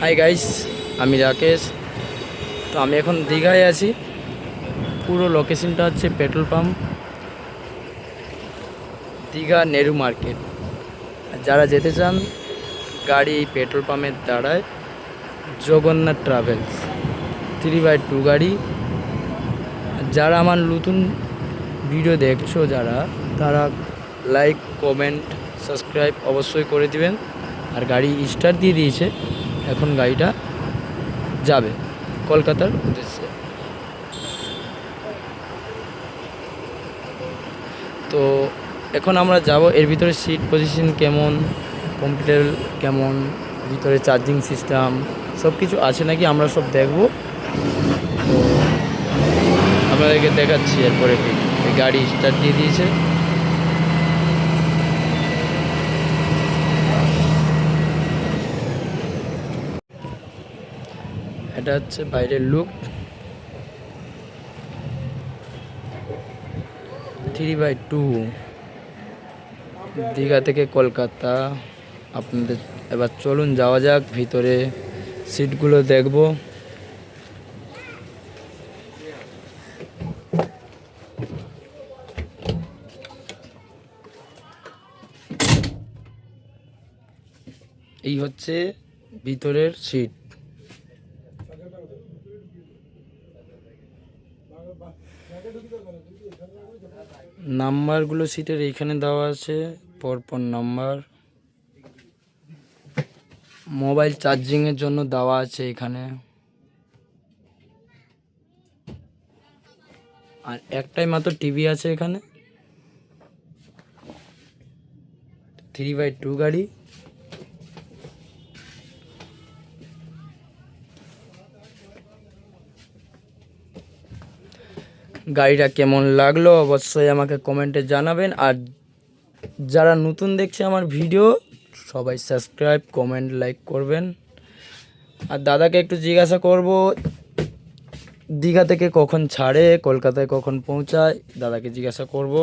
Hi guys, আমি রাকেশ। তো আমি এখন দীঘায় আছি। পুরো লোকেশনটা হচ্ছে petrol pump, Digha Nehru market. আর যারা যেতে চান গাড়ি এই পেট্রোল পাম্পের দাঁড়ায় জগন্নাথ ট্রাভেলস 3x2 গাড়ি। আর যারা আমার নতুন ভিডিও দেখছো তারা লাইক, কমেন্ট, সাবস্ক্রাইব অবশ্যই করে দিবেন। আর গাড়ি স্টার্ট দিয়ে দিয়েছে, এখন গাড়িটা যাবে কলকাতার উদ্দেশ্যে। তো এখন আমরা যাব, এর ভিতরে সিট পজিশন কেমন, কম্পিউটার কেমন, ভিতরে চার্জিং সিস্টেম সব কিছু আছে নাকি আমরা সব দেখব। তো আপনাদেরকে দেখাচ্ছি এরপরে। কি গাড়ি স্টার্ট দিয়ে দিয়েছে। এটা হচ্ছে বাইরের লুক। 3x2 দীঘা থেকে কলকাতা। আপনাদের এবার চলুন যাওয়া যাক, ভিতরে সিটগুলো দেখব। এই হচ্ছে ভিতরের সিট। নাম্বারগুলো সিটের এইখানে দেওয়া আছে, পরপর নাম্বার। মোবাইল চার্জিংয়ের জন্য দেওয়া আছে এখানে। আর একটাই মাত্র টিভি আছে এখানে। 3x2 গাড়ি। গাড়িটা কেমন লাগলো অবশ্যই আমাকে কমেন্টে জানাবেন। আর যারা নতুন দেখছে আমার ভিডিও, সবাই সাবস্ক্রাইব, কমেন্ট, লাইক করবেন। আর দাদাকে একটু জিজ্ঞাসা করব দীঘা থেকে কখন ছাড়ে, কলকাতায় কখন পৌঁছায়, দাদাকে জিজ্ঞাসা করব।